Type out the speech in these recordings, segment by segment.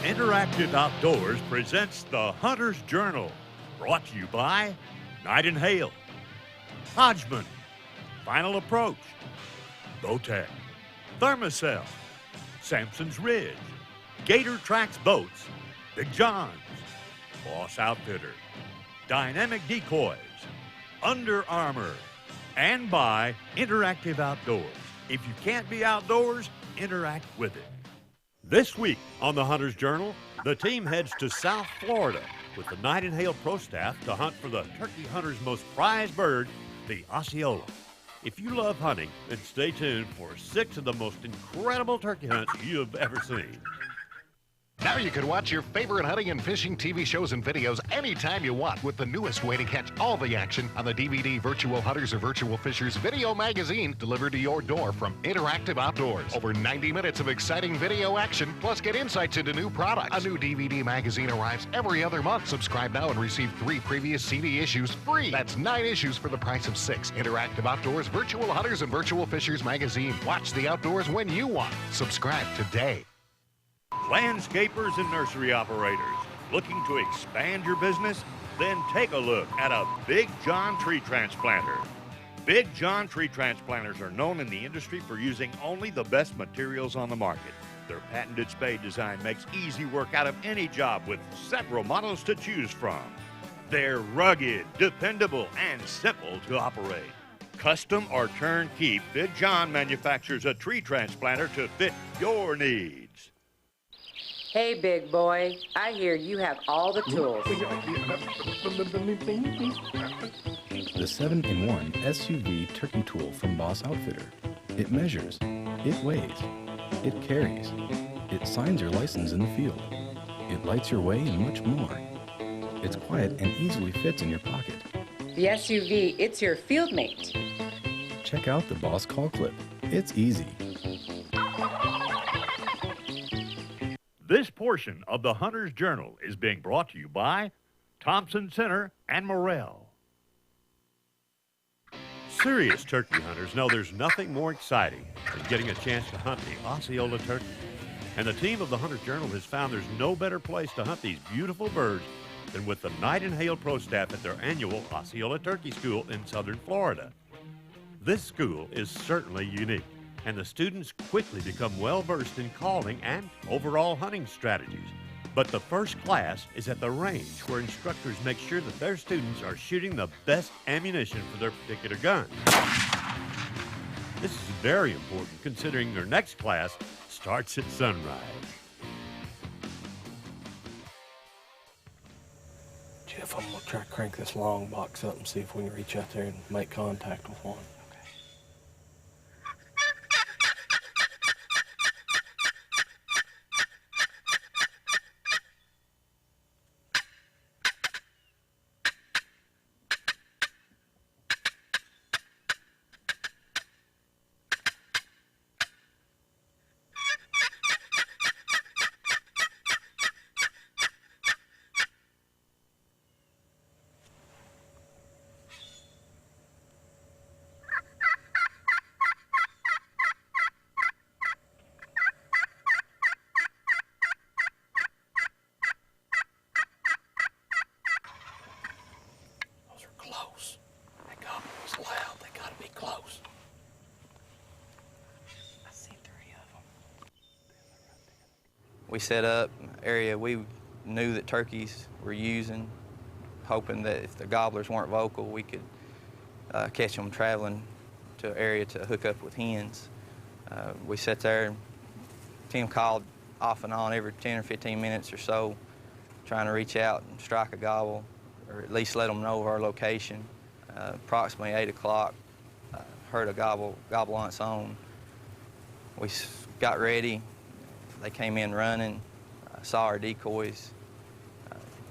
Interactive Outdoors presents the Hunter's Journal, brought to you by Night and Hail, Hodgman, Final Approach, Bowtech, Thermacell, Samson's Ridge, Gator Tracks Boats, Big John's, Boss Outfitter, Dynamic Decoys, Under Armour, and by Interactive Outdoors. If you can't be outdoors, interact with it. This week on the Hunter's Journal, the team heads to South Florida with the Night and Hail Pro staff to hunt for the turkey hunter's most prized bird, the Osceola. If you love hunting, then stay tuned for 6 of the most incredible turkey hunts you have ever seen. Now you can watch your favorite hunting and fishing TV shows and videos anytime you want with the newest way to catch all the action on the DVD Virtual Hunters or Virtual Fishers video magazine delivered to your door from Interactive Outdoors. Over 90 minutes of exciting video action, plus get insights into new products. A new DVD magazine arrives every other month. Subscribe now and receive 3 previous CD issues free. That's 9 issues for the price of 6. Interactive Outdoors Virtual Hunters and Virtual Fishers magazine. Watch the outdoors when you want. Subscribe today. Landscapers and nursery operators looking to expand your business? Then take a look at a Big John tree transplanter. Big John tree transplanters are known in the industry for using only the best materials on the market. Their patented spade design makes easy work out of any job with several models to choose from. They're rugged, dependable, and simple to operate. Custom or turnkey, Big John manufactures a tree transplanter to fit your needs. Hey, big boy, I hear you have all the tools. The 7-in-1 SUV turkey tool from Boss Outfitter. It measures, it weighs, it carries, it signs your license in the field, it lights your way, and much more. It's quiet and easily fits in your pocket. The SUV, it's your field mate. Check out the Boss Call Clip. It's easy. This portion of the Hunter's Journal is being brought to you by Thompson Center and Morrell. Serious turkey hunters know there's nothing more exciting than getting a chance to hunt the Osceola turkey. And the team of the Hunter's Journal has found there's no better place to hunt these beautiful birds than with the Night and Hail Pro staff at their annual Osceola Turkey School in southern Florida. This school is certainly unique, and the students quickly become well-versed in calling and overall hunting strategies. But the first class is at the range, where instructors make sure that their students are shooting the best ammunition for their particular gun. This is very important considering their next class starts at sunrise. Jeff, I'm going to try to crank this long box up and see if we can reach out there and make contact with one. We set up an area we knew that turkeys were using, hoping that if the gobblers weren't vocal, we could catch them traveling to an area to hook up with hens. We sat there, Tim called off and on every 10 or 15 minutes or so, trying to reach out and strike a gobble, or at least let them know of our location. Approximately 8 o'clock, heard a gobble on its own. We got ready. They came in running, saw our decoys,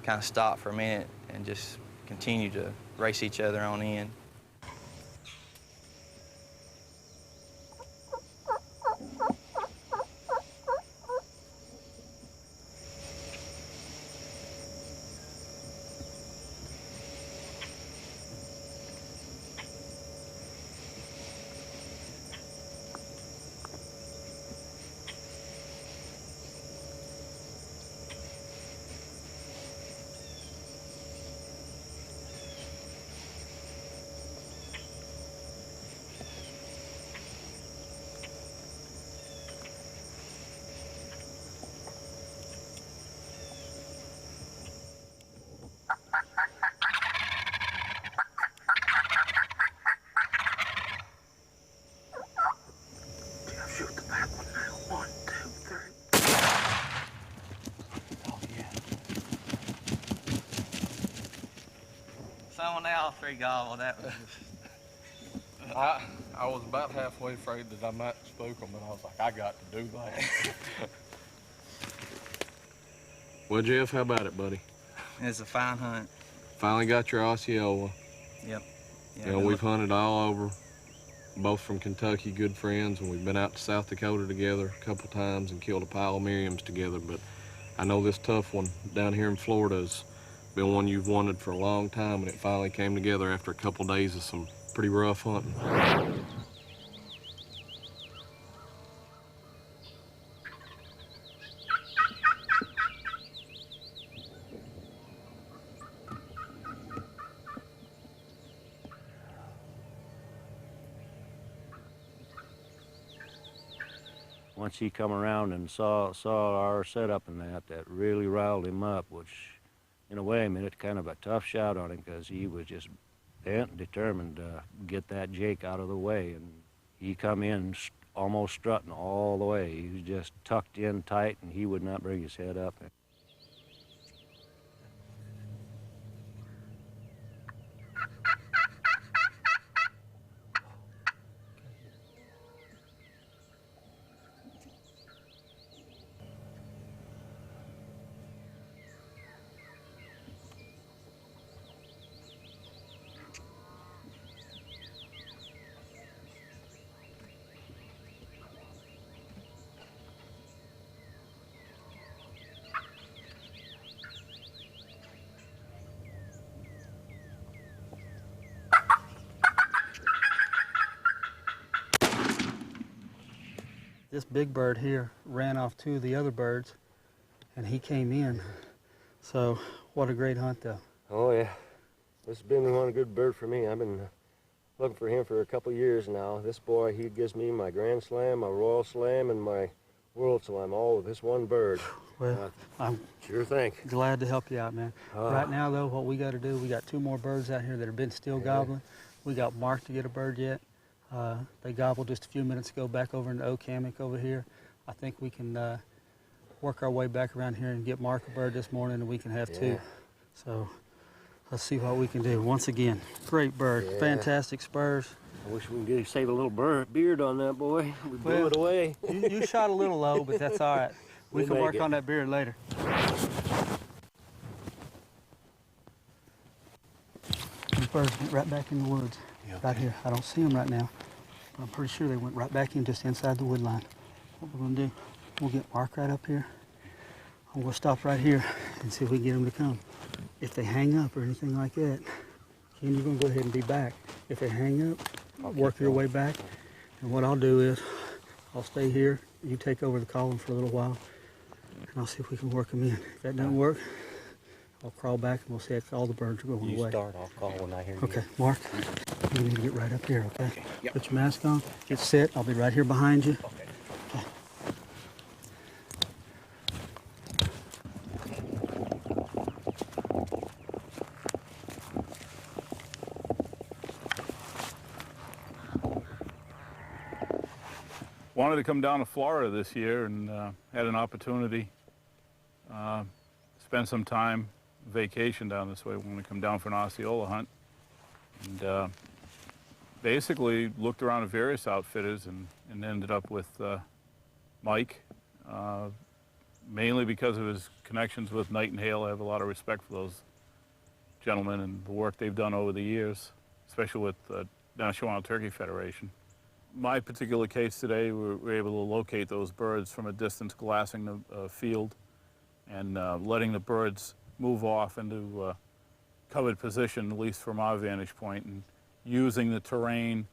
kind of stopped for a minute and just continued to race each other on in. someone else three gobble. That was. I was about halfway afraid that I might spook them, and I was like, I got to do that. Well, Jeff, how about it, buddy? It's a fine hunt. Finally got your Osceola. Yep. Yeah, You know, we've hunted all over, both from Kentucky, good friends, and we've been out to South Dakota together a couple times and killed a pile of Merriams together, but I know this tough one down here in Florida has been one you've wanted for a long time, and it finally came together after a couple days of some pretty rough hunting. Once he come around and saw our setup and that really riled him up, which in a way made it kind of a tough shot on him because he was just bent and determined to get that Jake out of the way. And he come in almost strutting all the way. He was just tucked in tight and he would not bring his head up. This big bird here ran off two of the other birds, and he came in. So, what a great hunt, though. Oh, yeah. This has been one good bird for me. I've been looking for him for a couple years now. This boy, he gives me my Grand Slam, my Royal Slam, and my World Slam, all with this one bird. Well, I'm sure think. glad to help you out, man. Right now, though, what we got to do, we got two more birds out here that have been still gobbling. We got Mark to get a bird yet. They gobbled just a few minutes ago back over in the Oak Hammock over here. I think we can work our way back around here and get Mark a bird this morning, and we can have two. So let's see what we can do. Once again, great bird, fantastic spurs. I wish we could save a little beard on that boy. We blew it away. You shot a little low, but that's all right. We can work on that beard later. These birds went right back in the woods, right here. I don't see them right now, but I'm pretty sure they went right back in just inside the wood line. What we're gonna do, we'll get Mark right up here, and we'll stop right here and see if we can get them to come. If they hang up or anything like that, Ken, you're gonna go ahead and be back. If they hang up, work your way back, and what I'll do is, I'll stay here, you take over the calling for a little while, and I'll see if we can work them in. If that doesn't work, I'll crawl back and we'll see if all the birds are going away. You start, I'll call when I hear you. Okay, Mark, you need to get right up here, okay? Put your mask on, get set, I'll be right here behind you. Okay. Wanted to come down to Florida this year and had an opportunity, spend some time, vacation down this way. Wanted to come down for an Osceola hunt, and basically looked around at various outfitters and ended up with Mike, mainly because of his connections with Night and Hale. I have a lot of respect for those gentlemen and the work they've done over the years, especially with the National Wild Turkey Federation. My particular case today, we were able to locate those birds from a distance, glassing the field and letting the birds move off into covered position, at least from our vantage point, and using the terrain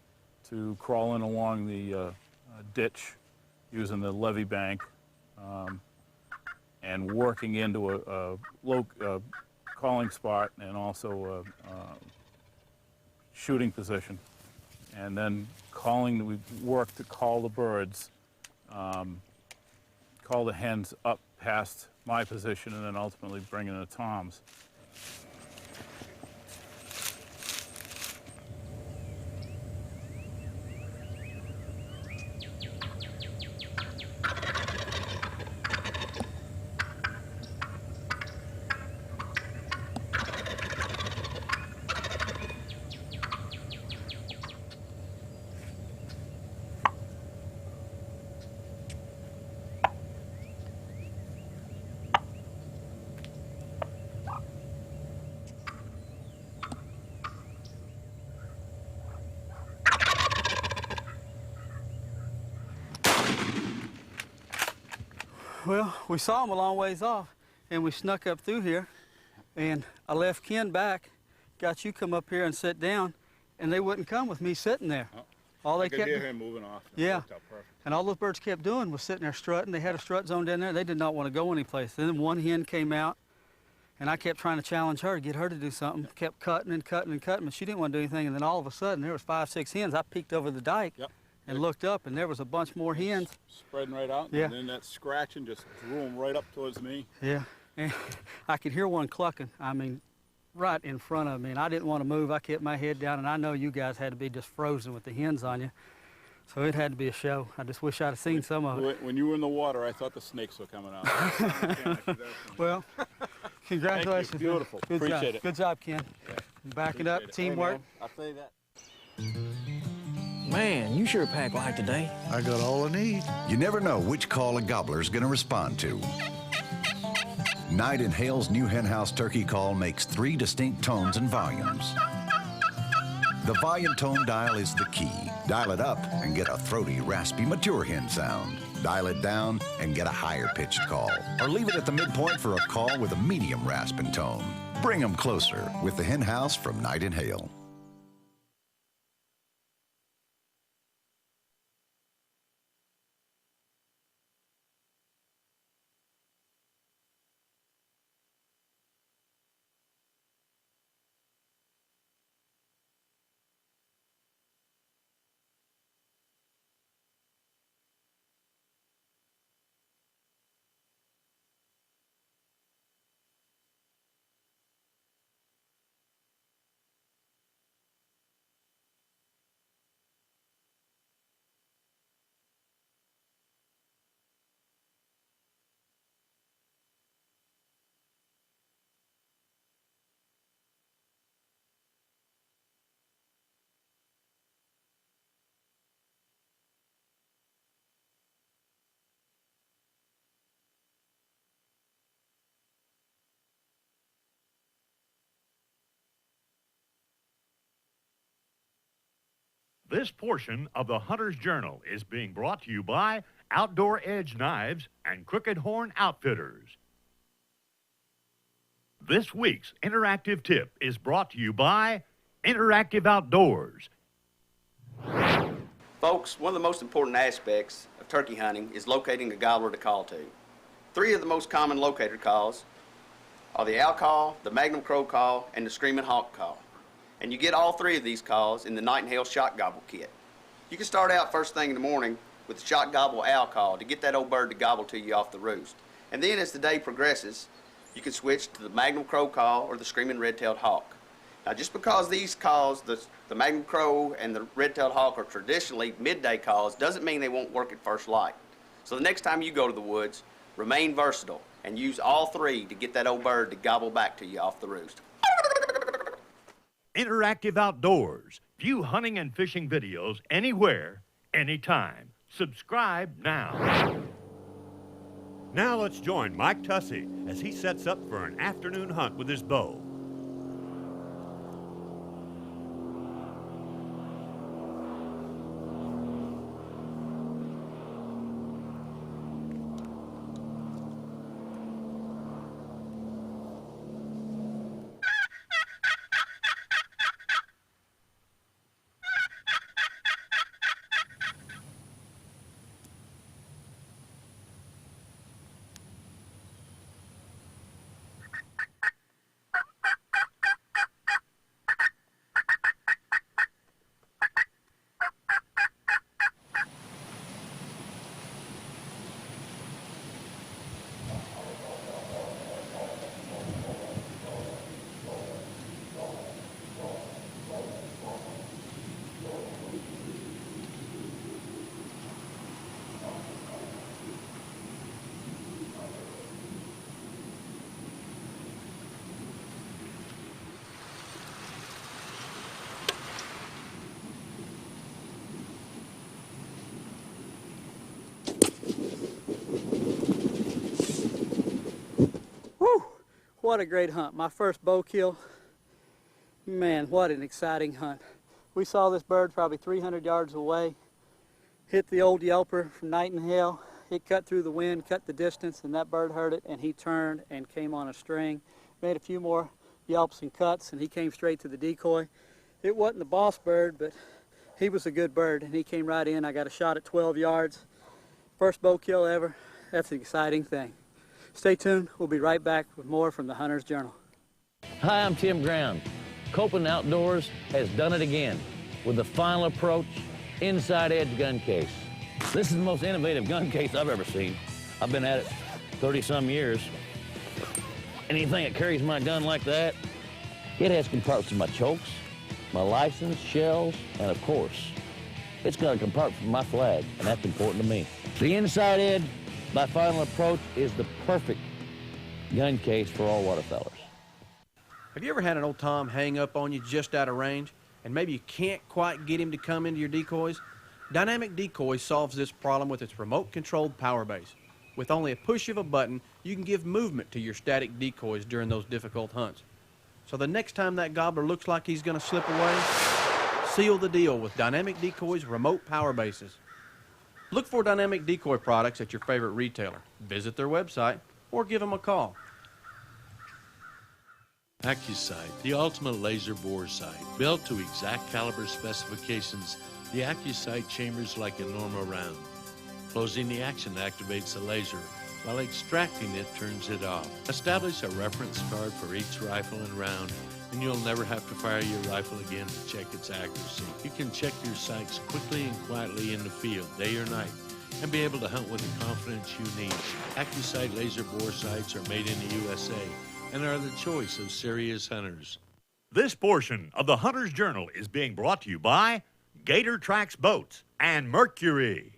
to crawl in along the ditch, using the levee bank, and working into a low calling spot and also a shooting position. And then we work to call the birds, call the hens up past my position, and then ultimately bring in the toms. Well, we saw them a long ways off, and we snuck up through here, and I left Ken back, got you come up here and sit down, and they wouldn't come with me sitting there. Oh, all they I could kept hear him moving off. Yeah, and all those birds kept doing was sitting there strutting. They had a strut zone down there. They did not want to go anyplace. Then one hen came out, and I kept trying to challenge her to get her to do something. Kept cutting and cutting and cutting, but she didn't want to do anything. And then all of a sudden, there was 5, 6 hens. I peeked over the dike and looked up, and there was a bunch more hens. Spreading right out, Yeah. and then that scratching just drew them right up towards me. Yeah, and I could hear one clucking, I mean, right in front of me, and I didn't want to move. I kept my head down, and I know you guys had to be just frozen with the hens on you, so it had to be a show. I just wish I'd have seen some of it. When you were in the water, I thought the snakes were coming out. Well, congratulations. Thank you. Beautiful. Good Appreciate job. it. Good job, Ken. Back it up, teamwork. I'll say that. Man, you sure pack light today. I got all I need. You never know which call a gobbler's gonna respond to. Night and Hale's new henhouse turkey call makes 3 distinct tones and volumes. The volume tone dial is the key. Dial it up and get a throaty, raspy, mature hen sound. Dial it down and get a higher pitched call. Or leave it at the midpoint for a call with a medium rasping tone. Bring them closer with the henhouse from Night and Hale. This portion of the Hunter's Journal is being brought to you by Outdoor Edge Knives and Crooked Horn Outfitters. This week's interactive tip is brought to you by Interactive Outdoors. Folks, one of the most important aspects of turkey hunting is locating a gobbler to call to. 3 of the most common locator calls are the owl call, the Magnum crow call, and the screaming hawk call. And you get all 3 of these calls in the Night and Hale Shot Gobble Kit. You can start out first thing in the morning with the Shot Gobble Owl call to get that old bird to gobble to you off the roost. And then as the day progresses, you can switch to the Magnum Crow call or the Screaming Red-tailed Hawk. Now just because these calls, the Magnum Crow and the Red-tailed Hawk are traditionally midday calls, doesn't mean they won't work at first light. So the next time you go to the woods, remain versatile and use all 3 to get that old bird to gobble back to you off the roost. Interactive Outdoors. View hunting and fishing videos anywhere, anytime. Subscribe now. Now let's join Mike Tussey as he sets up for an afternoon hunt with his bow. What a great hunt. My first bow kill. Man, what an exciting hunt. We saw this bird probably 300 yards away. Hit the old yelper from Night and Hale. It cut through the wind, cut the distance, and that bird heard it, and he turned and came on a string. Made a few more yelps and cuts, and he came straight to the decoy. It wasn't the boss bird, but he was a good bird, and he came right in. I got a shot at 12 yards. First bow kill ever. That's an exciting thing. Stay tuned. We'll be right back with more from the Hunter's Journal. Hi, I'm Tim Ground. Copeland Outdoors has done it again with the Final Approach Inside Edge gun case. This is the most innovative gun case I've ever seen. I've been at it 30-some years. Anything that carries my gun like that, it has compartments for my chokes, my license, shells, and of course, it's got a compartment for my flag, and that's important to me. The Inside Edge by Final Approach is the perfect gun case for all waterfowlers. Have you ever had an old Tom hang up on you just out of range, and maybe you can't quite get him to come into your decoys? Dynamic Decoy solves this problem with its remote-controlled power base. With only a push of a button, you can give movement to your static decoys during those difficult hunts. So the next time that gobbler looks like he's going to slip away, seal the deal with Dynamic Decoy's remote power bases. Look for Dynamic Decoy products at your favorite retailer. Visit their website or give them a call. AccuSight, the ultimate laser bore sight. Built to exact caliber specifications, the AccuSight chambers like a normal round. Closing the action activates the laser, while extracting it turns it off. Establish a reference card for each rifle and round, and you'll never have to fire your rifle again to check its accuracy. You can check your sights quickly and quietly in the field, day or night, and be able to hunt with the confidence you need. AccuSight laser bore sights are made in the USA and are the choice of serious hunters. This portion of the Hunter's Journal is being brought to you by Gator Trax Boats and Mercury.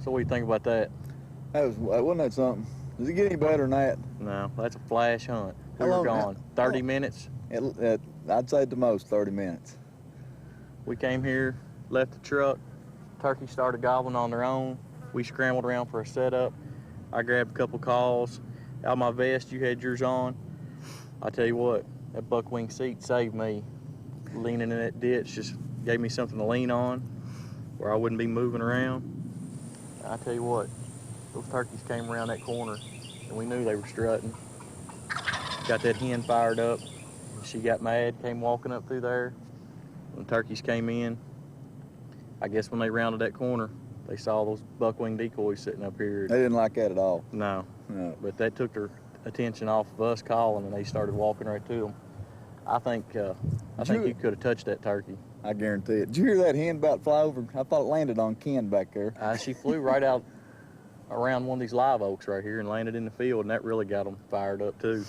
So what do you think about that? Wasn't that something? Does it get any better than that? No, that's a flash hunt. We How were long? gone 30 minutes. I'd say at the most 30 minutes. We came here, left the truck. Turkeys started gobbling on their own. We scrambled around for a setup. I grabbed a couple calls. Out of my vest, you had yours on. I tell you what, that buckwing seat saved me. Leaning in that ditch just gave me something to lean on where I wouldn't be moving around. I tell you what, those turkeys came around that corner and we knew they were strutting. Got that hen fired up. She got mad, came walking up through there. When the turkeys came in, I guess when they rounded that corner, they saw those buckwing decoys sitting up here. They didn't like that at all. No. But that took their attention off of us calling and they started walking right to them. I think you could have touched that turkey. I guarantee it. Did you hear that hen about fly over? I thought it landed on Ken back there. She flew right out around one of these live oaks right here and landed in the field, and that really got them fired up too.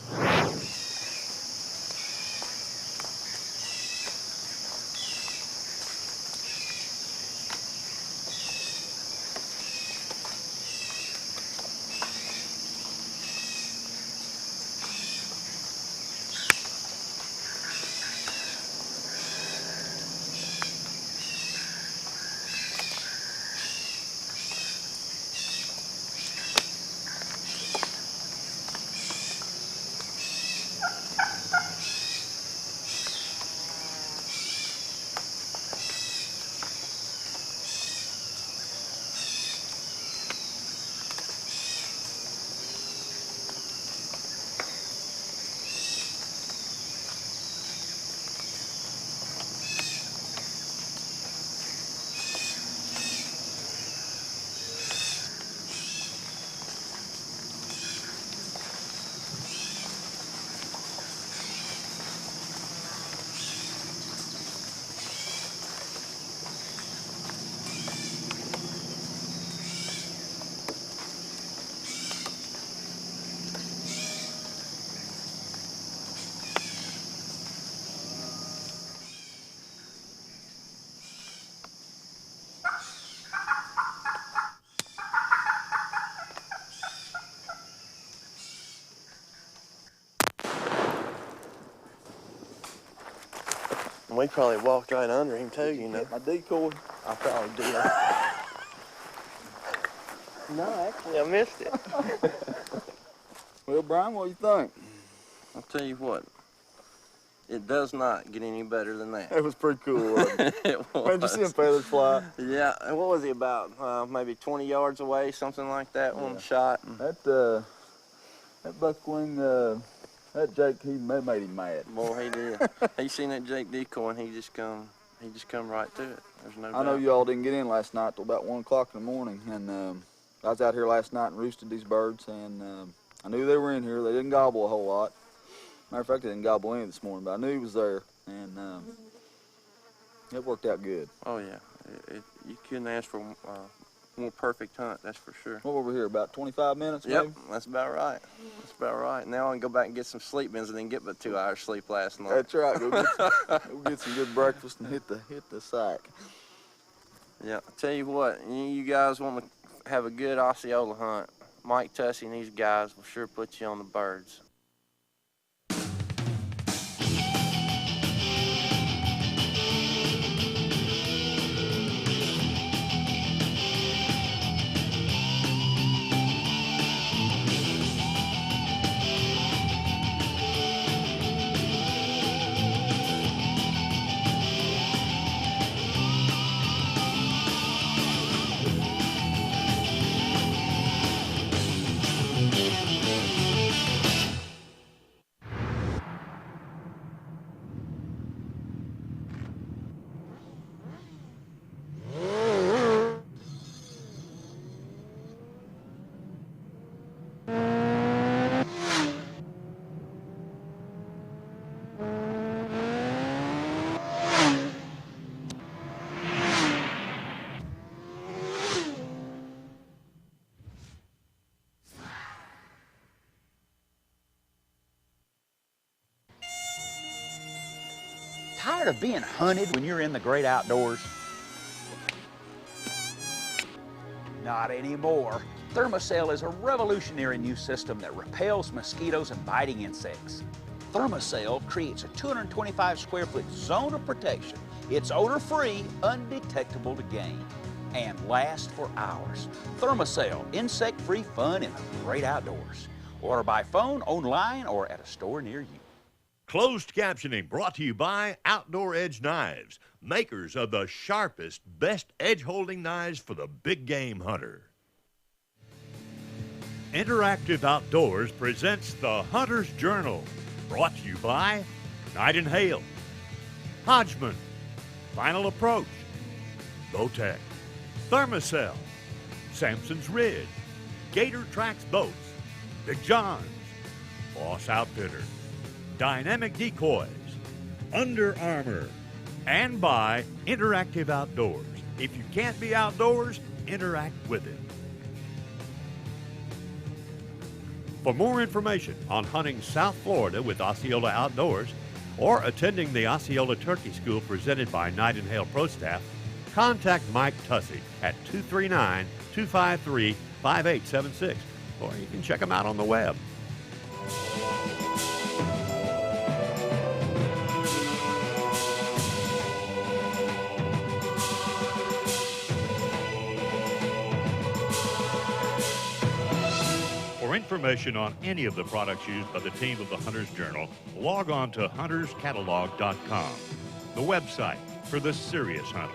And we probably walked right under him too, you know. Hit my decoy. I probably did. No, actually, I missed it. Well, Brian, what do you think? I'll tell you what. It does not get any better than that. That was pretty cool, wasn't it? It was. Man, did you see them feathers fly? Yeah, and what was he about? Maybe 20 yards away, something like that, one shot. That buckwing, that Jake, he made him mad. Boy, he did. He seen that Jake decoy, and he just come right to it. There's no doubt. I know y'all didn't get in last night till about 1 o'clock in the morning, and I was out here last night and roosted these birds, and I knew they were in here. They didn't gobble a whole lot. Matter of fact, they didn't gobble any this morning, but I knew he was there, and it worked out good. Oh, yeah. You couldn't ask for a more perfect hunt, that's for sure. What were we here, about 25 minutes, Yep, maybe? that's about right. That's about right. Now I can go back and get some sleep ins and then get about 2 hours sleep last night. That's right. Go get some good breakfast and hit the sack. Yeah, I tell you what, you guys want to have a good Osceola hunt, Mike Tussey and these guys will sure put you on the birds. Tired of being hunted when you're in the great outdoors? Not anymore. Thermacell is a revolutionary new system that repels mosquitoes and biting insects. Thermacell creates a 225 square foot zone of protection. It's odor-free, undetectable to game, and lasts for hours. Thermacell, insect-free fun in the great outdoors. Order by phone, online, or at a store near you. Closed captioning brought to you by Outdoor Edge Knives, makers of the sharpest, best edge-holding knives for the big game hunter. Interactive Outdoors presents the Hunter's Journal, brought to you by Night and Hail, Hodgman, Final Approach, Bowtech, Thermacell, Samson's Ridge, Gator Tracks Boats, Big John's, Boss Outfitter, Dynamic Decoys, Under Armour, and by Interactive Outdoors. If you can't be outdoors, interact with it. For more information on hunting South Florida with Osceola Outdoors or attending the Osceola Turkey School presented by Night and Hail Pro Staff, contact Mike Tussey at 239-253-5876, or you can check him out on the web. For information on any of the products used by the team of the Hunter's Journal, log on to hunterscatalog.com, the website for the serious hunter.